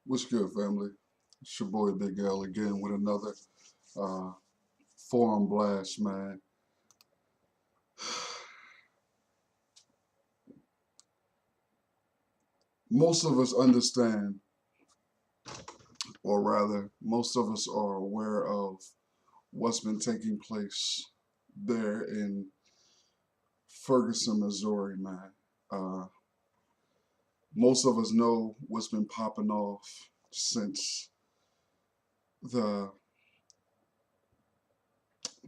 What's good, family? It's your boy Big L again with another uh, forum blast, man. Most of us understand, or rather, most of us are aware of what's been taking place there in Ferguson, Missouri, man. Uh, most of us know what's been popping off since the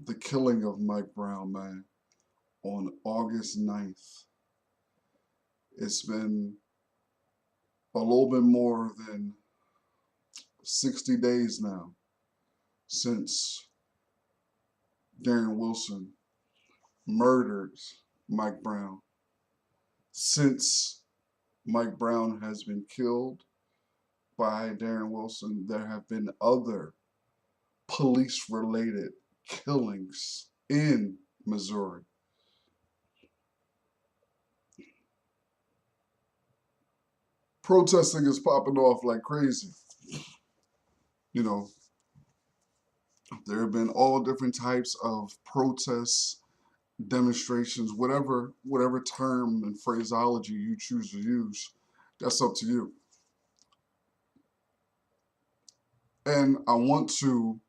the killing of Mike Brown, man, on August 9th. It's been a little bit more than 60 days now since Darren Wilson murdered Mike Brown. Since Mike Brown has been killed by Darren Wilson, there have been other police related killings in Missouri. Protesting is popping off like crazy. You know, there have been all different types of protests, demonstrations, whatever term and phraseology you choose to use, that's up to you. And I want to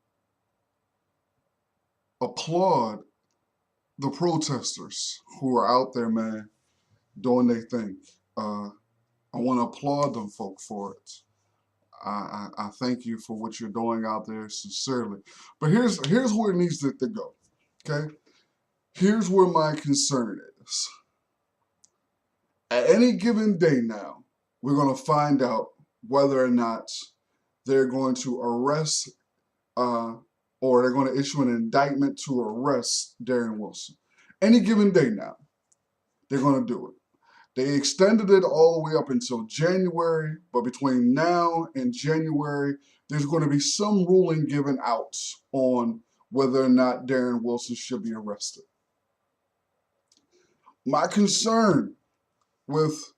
applaud the protesters who are out there, man, doing their thing. I want to applaud them folk for it. I thank you for what you're doing out there sincerely. But here's where it needs to go. Okay? Here's where my concern is. At any given day now, we're going to find out whether or not they're going to arrest or they're going to issue an indictment to arrest Darren Wilson. Any given day now, they're going to do it. They extended it all the way up until January, but between now and January, there's going to be some ruling given out on whether or not Darren Wilson should be arrested. My concern with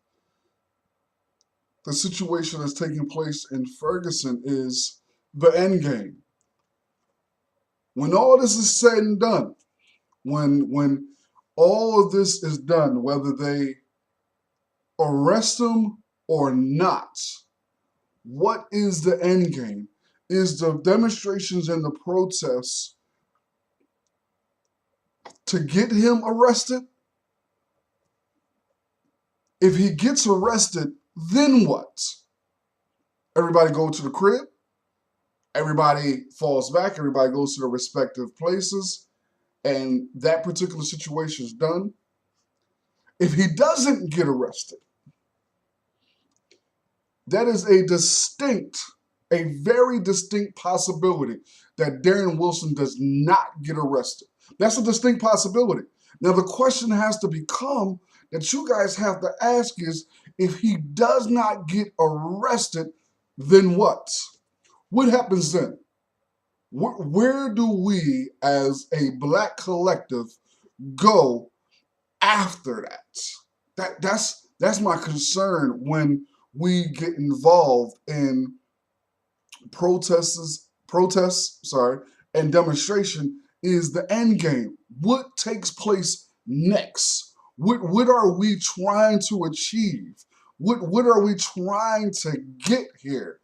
the situation that's taking place in Ferguson is the end game. When all this is said and done, when all of this is done, whether they arrest him or not, what is the end game? Is the demonstrations and the protests to get him arrested? If he gets arrested, then what? Everybody go to the crib? Everybody falls back, everybody goes to their respective places, and that particular situation is done. If he doesn't get arrested, that is a very distinct possibility that Darren Wilson does not get arrested. That's a distinct possibility. Now, the question has to become that you guys have to ask is, if he does not get arrested, then what? What happens then? Where do we as a black collective go after that? That's my concern when we get involved in protests, and demonstration is the end game. What takes place next? What are we trying to achieve? What are we trying to get here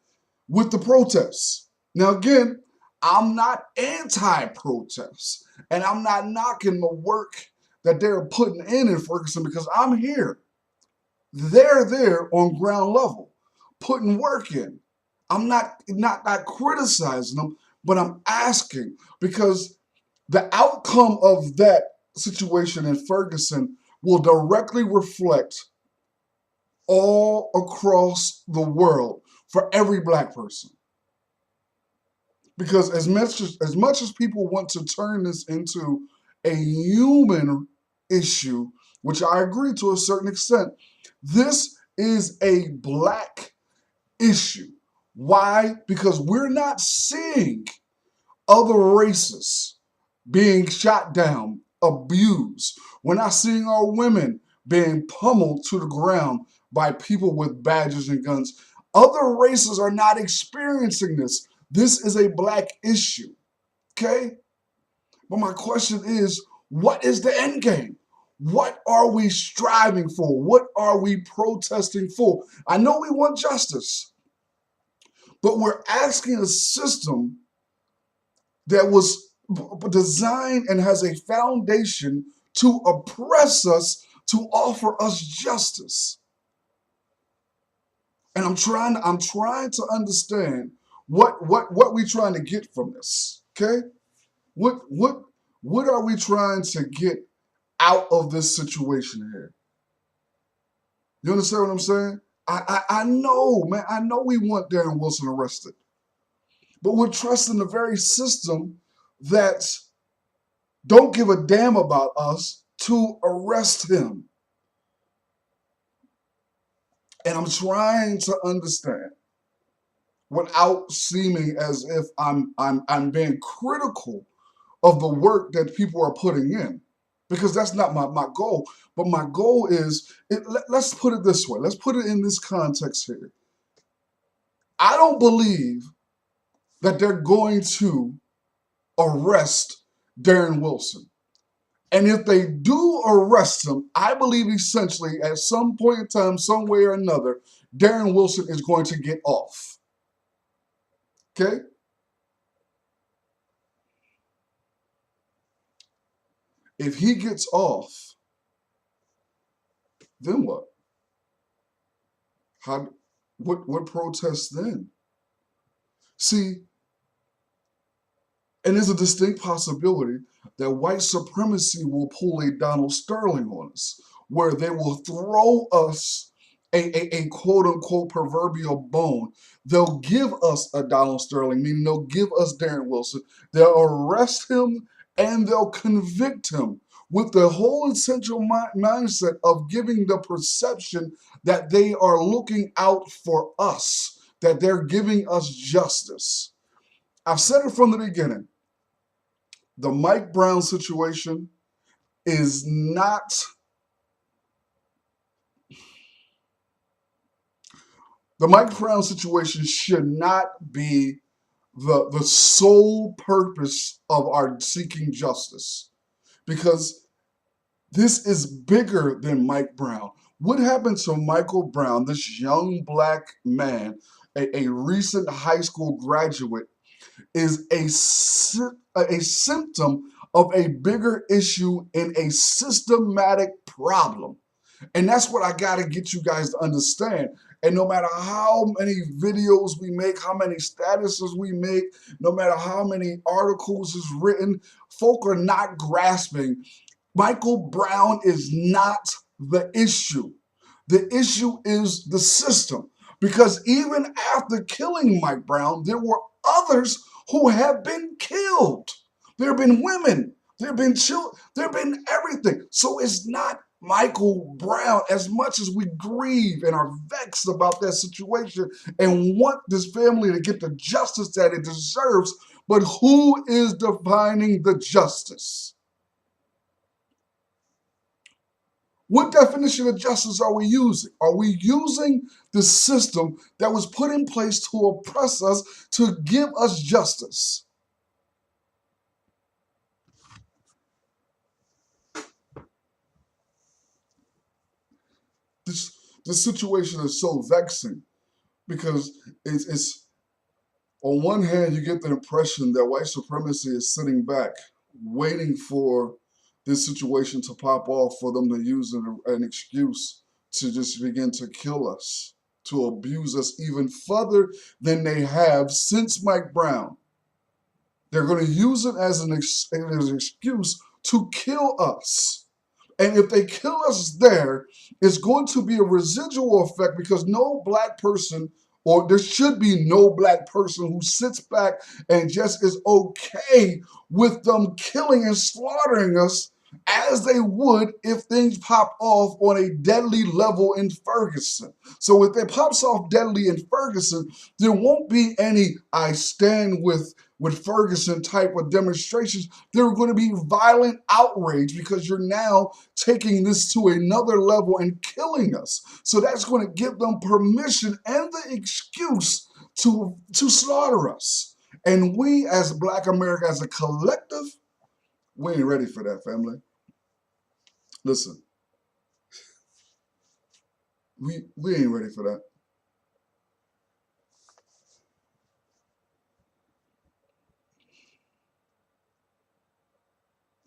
with the protests? Now again, I'm not anti-protest, and I'm not knocking the work that they're putting in Ferguson because I'm here. They're there on ground level, putting work in. I'm not criticizing them, but I'm asking because the outcome of that situation in Ferguson will directly reflect all across the world for every black person. Because as much as people want to turn this into a human issue, which I agree to a certain extent, this is a black issue. Why? Because we're not seeing other races being shot down, abused. We're not seeing our women being pummeled to the ground by people with badges and guns. Other races are not experiencing this. This is a black issue, okay? But my question is, what is the end game? What are we striving for? What are we protesting for? I know we want justice, but we're asking a system that was designed and has a foundation to oppress us, to offer us justice. And I'm trying to understand what we're trying to get from this. Okay? What are we trying to get out of this situation here? You understand what I'm saying? I know, man. I know we want Darren Wilson arrested, but we're trusting the very system that don't give a damn about us to arrest him. And I'm trying to understand without seeming as if I'm being critical of the work that people are putting in, because that's not my goal. But my goal is, let's put it this way. Let's put it in this context here. I don't believe that they're going to arrest Darren Wilson. And if they do arrest him, I believe essentially at some point in time, some way or another, Darren Wilson is going to get off. Okay? If he gets off, then what? What protests then? See, and there's a distinct possibility that white supremacy will pull a Donald Sterling on us, where they will throw us a quote unquote proverbial bone. They'll give us a Donald Sterling, meaning they'll give us Darren Wilson. They'll arrest him and they'll convict him with the whole essential mindset of giving the perception that they are looking out for us, that they're giving us justice. I've said it from the beginning. The Mike Brown situation is not, the Mike Brown situation should not be the sole purpose of our seeking justice, because this is bigger than Mike Brown. What happened to Michael Brown, this young black man, a recent high school graduate, is a symptom of a bigger issue and a systematic problem. And that's what I got to get you guys to understand. And no matter how many videos we make, how many statuses we make, no matter how many articles is written, folk are not grasping. Michael Brown is not the issue. The issue is the system. Because even after killing Mike Brown, there were others who have been killed. There have been women, there have been children, there have been everything. So it's not Michael Brown. As much as we grieve and are vexed about that situation and want this family to get the justice that it deserves, but who is defining the justice? What definition of justice are we using? Are we using the system that was put in place to oppress us, to give us justice? This situation is so vexing because it's on one hand, you get the impression that white supremacy is sitting back, waiting for this situation to pop off for them to use an excuse to just begin to kill us, to abuse us even further than they have since Mike Brown. They're going to use it as an excuse to kill us. And if they kill us there, it's going to be a residual effect, because no black person, or there should be no black person who sits back and just is okay with them killing and slaughtering us as they would if things pop off on a deadly level in Ferguson. So if it pops off deadly in Ferguson, there won't be any "I stand with Ferguson" type of demonstrations. There are going to be violent outrage because you're now taking this to another level and killing us. So that's going to give them permission and the excuse to slaughter us. And we as Black America, as a collective, we ain't ready for that, family. Listen, we ain't ready for that.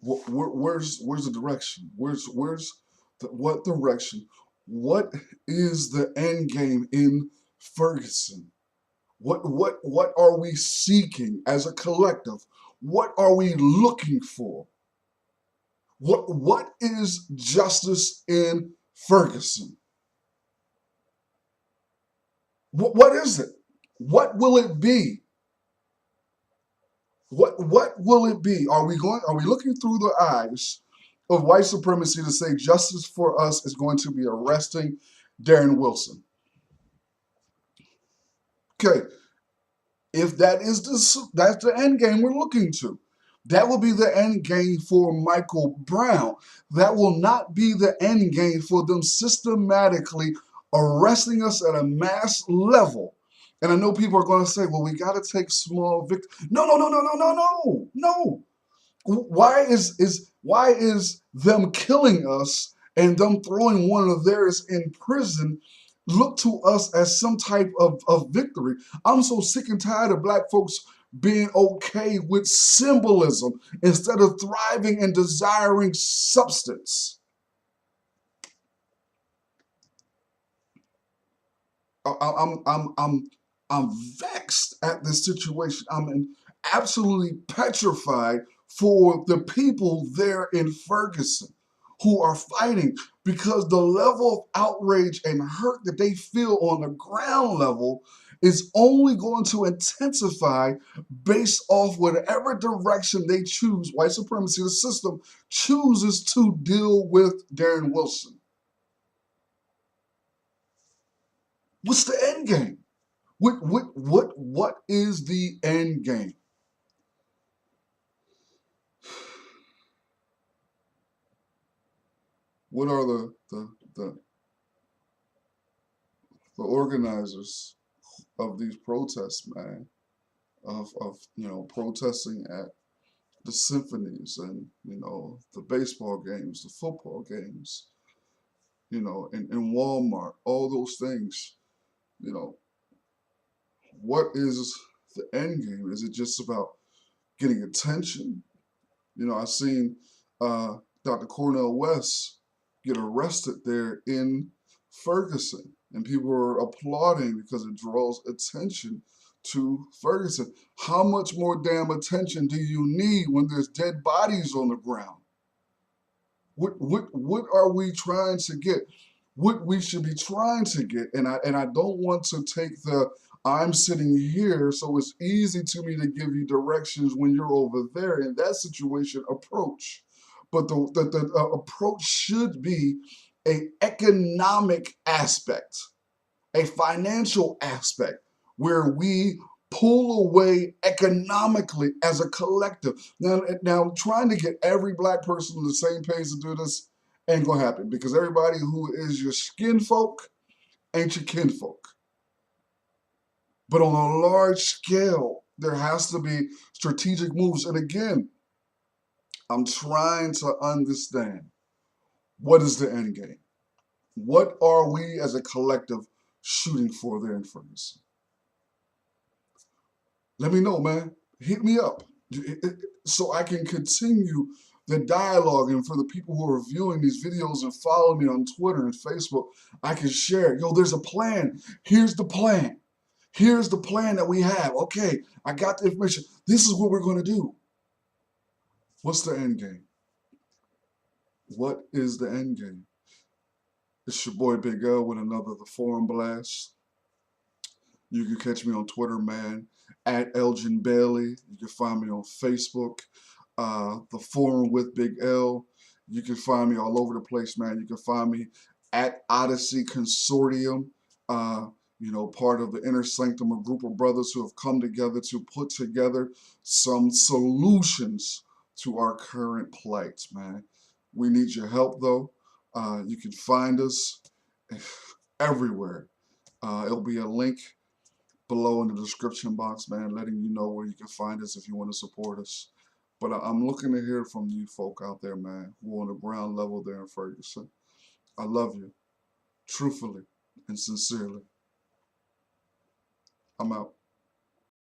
Where's the direction? What direction? What is the end game in Ferguson? What are we seeking as a collective? What are we looking for? What is justice in Ferguson? What is it? What will it be? What will it be? Are we looking through the eyes of white supremacy to say justice for us is going to be arresting Darren Wilson? Okay, if that's the end game we're looking to. That will be the end game for Michael Brown. That will not be the end game for them systematically arresting us at a mass level. And I know people are going to say, well, we got to take small victories. No, no, no, no, no, no, no, no. Why is them killing us and them throwing one of theirs in prison look to us as some type of victory? I'm so sick and tired of black folks being okay with symbolism instead of thriving and desiring substance. I'm vexed at this situation. Absolutely petrified for the people there in Ferguson who are fighting because the level of outrage and hurt that they feel on the ground level is only going to intensify based off whatever direction they choose, white supremacy, the system chooses to deal with Darren Wilson. What's the end game? What is the end game? What are the organizers of these protests, man, of protesting at the symphonies and the baseball games, the football games, in Walmart, all those things, you know, what is the end game? Is it just about getting attention? I've seen Dr. Cornel West get arrested there in Ferguson, and people are applauding because it draws attention to Ferguson. How much more damn attention do you need when there's dead bodies on the ground? What are we trying to get? What we should be trying to get, and I don't want to take the I'm sitting here, so it's easy to me to give you directions when you're over there in that situation approach. But the approach should be a economic aspect, a financial aspect, where we pull away economically as a collective. Now trying to get every black person on the same page to do this ain't gonna happen because everybody who is your skin folk ain't your kinfolk. But on a large scale, there has to be strategic moves. And again, I'm trying to understand what is the end game? What are we as a collective shooting for there in Ferguson? Let me know, man. Hit me up so I can continue the dialogue. And for the people who are viewing these videos and follow me on Twitter and Facebook, I can share. Yo, there's a plan. Here's the plan. Here's the plan that we have. Okay, I got the information. This is what we're going to do. What's the end game? What is the end game? It's your boy Big L with another The Forum Blast. You can catch me on Twitter, man, at Elgin Bailey. You can find me on Facebook, The Forum with Big L. You can find me all over the place, man. You can find me at Odyssey Consortium, part of the Inner Sanctum, a group of brothers who have come together to put together some solutions to our current plight, man. We need your help, though. You can find us everywhere. It'll be a link below in the description box, man, letting you know where you can find us if you want to support us. But I'm looking to hear from you folk out there, man, who are on the ground level there in Ferguson. I love you, truthfully and sincerely. I'm out.